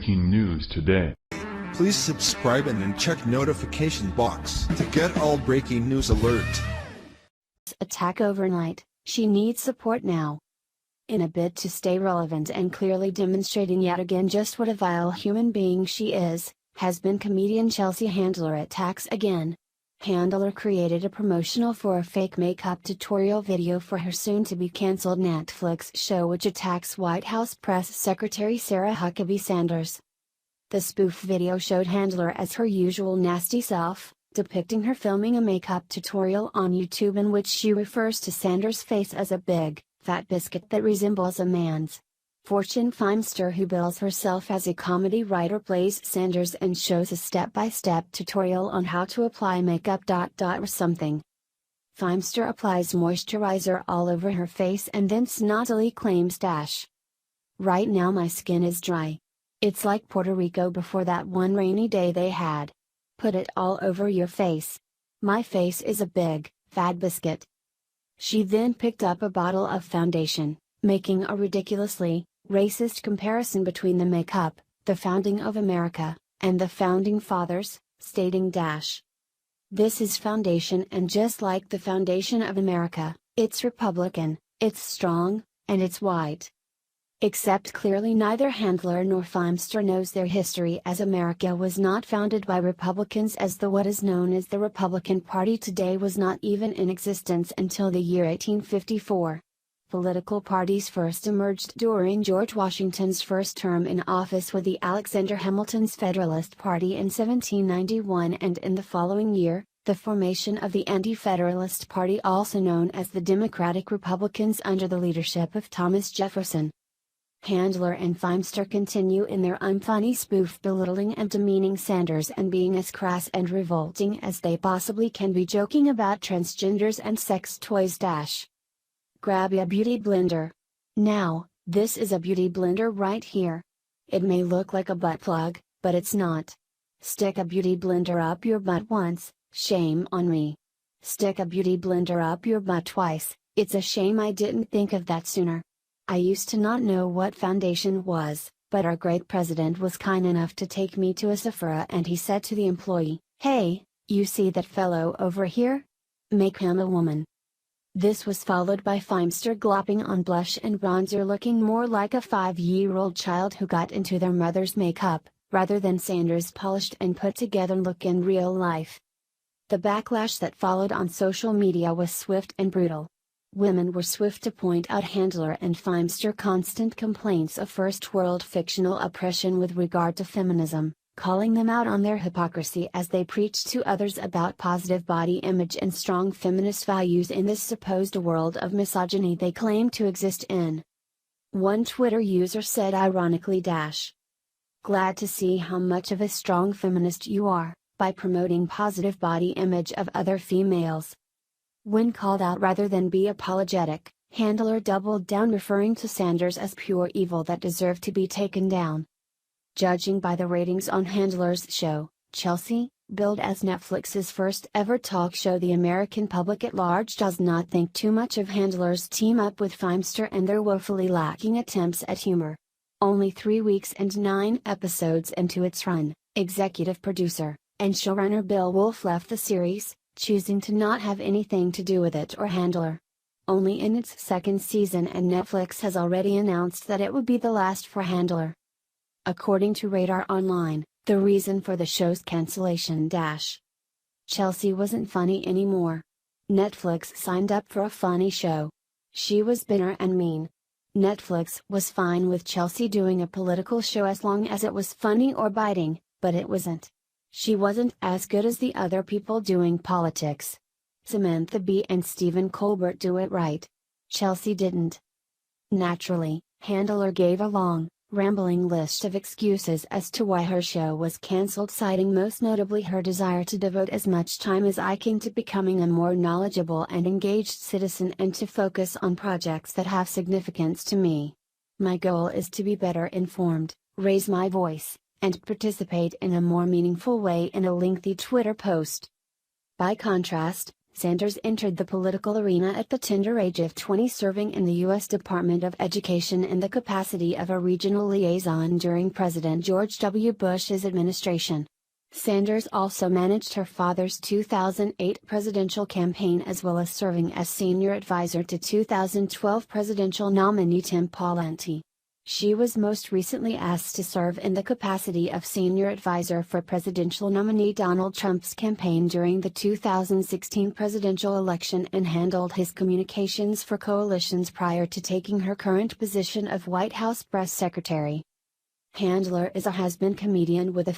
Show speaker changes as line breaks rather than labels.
breaking news today.
Please subscribe and then check notification box to get all breaking news alert.
Attack overnight, she needs support now. In a bid to stay relevant and clearly demonstrating yet again just what a vile human being she is, has been comedian Chelsea Handler attacks again. Handler created a promotional for a fake makeup tutorial video for her soon-to-be cancelled Netflix show which attacks White House Press Secretary Sarah Huckabee Sanders. The spoof video showed Handler as her usual nasty self, depicting her filming a makeup tutorial on YouTube in which she refers to Sanders' face as a big, fat biscuit that resembles a man's. Fortune Feimster, who bills herself as a comedy writer, plays Sanders and shows a step-by-step tutorial on how to apply makeup or something. Feimster applies moisturizer all over her face and then snottily claims "Right now my skin is dry. It's like Puerto Rico before that one rainy day they had. Put it all over your face. My face is a big, fat biscuit." She then picked up a bottle of foundation, making a ridiculously racist comparison between the makeup, the founding of America, and the founding fathers, stating "This is foundation, and just like the foundation of America, it's Republican, it's strong, and it's white." Except clearly neither Handler nor Feimster knows their history, as America was not founded by Republicans, as the what is known as the Republican Party today was not even in existence until the year 1854. Political parties first emerged during George Washington's first term in office with the Alexander Hamilton's Federalist Party in 1791, and in the following year, the formation of the Anti-Federalist Party, also known as the Democratic Republicans, under the leadership of Thomas Jefferson. Handler and Feimster continue in their unfunny spoof, belittling and demeaning Sanders and being as crass and revolting as they possibly can be, joking about transgenders and sex toys. Grab a beauty blender. Now, this is a beauty blender right here. It may look like a butt plug, but it's not. Stick a beauty blender up your butt once, shame on me. Stick a beauty blender up your butt twice, it's a shame I didn't think of that sooner. I used to not know what foundation was, but our great president was kind enough to take me to a Sephora, and he said to the employee, "Hey, you see that fellow over here? Make him a woman." This was followed by Feimster glopping on blush and bronzer, looking more like a 5-year-old child who got into their mother's makeup, rather than Sanders' polished and put together look in real life. The backlash that followed on social media was swift and brutal. Women were swift to point out Handler and Feimster constant complaints of first world fictional oppression with regard to feminism, calling them out on their hypocrisy as they preach to others about positive body image and strong feminist values in this supposed world of misogyny they claim to exist in. One Twitter user said ironically, "Glad to see how much of a strong feminist you are, by promoting positive body image of other females." When called out rather than be apologetic, Handler doubled down, referring to Sanders as pure evil that deserved to be taken down. Judging by the ratings on Handler's show, Chelsea, billed as Netflix's first ever talk show, the American public at large does not think too much of Handler's team up with Feimster and their woefully lacking attempts at humor. Only 3 weeks and 9 episodes into its run, executive producer and showrunner Bill Wolf left the series, choosing to not have anything to do with it or Handler. Only in its second season, and Netflix has already announced that it would be the last for Handler. According to Radar Online, the reason for the show's cancellation Chelsea wasn't funny anymore. Netflix signed up for a funny show. She was bitter and mean. Netflix was fine with Chelsea doing a political show as long as it was funny or biting, but it wasn't. She wasn't as good as the other people doing politics. Samantha Bee and Stephen Colbert do it right. Chelsea didn't. Naturally, Handler gave a long, rambling list of excuses as to why her show was cancelled, citing most notably her desire to devote as much time as I can to becoming a more knowledgeable and engaged citizen and to focus on projects that have significance to me. My goal is to be better informed, raise my voice, and participate in a more meaningful way in a lengthy Twitter post. By contrast, Sanders entered the political arena at the tender age of 20, serving in the U.S. Department of Education in the capacity of a regional liaison during President George W. Bush's administration. Sanders also managed her father's 2008 presidential campaign as well as serving as senior advisor to 2012 presidential nominee Tim Pawlenty. She was most recently asked to serve in the capacity of senior advisor for presidential nominee Donald Trump's campaign during the 2016 presidential election and handled his communications for coalitions prior to taking her current position of White House press secretary. Handler is a has-been comedian with a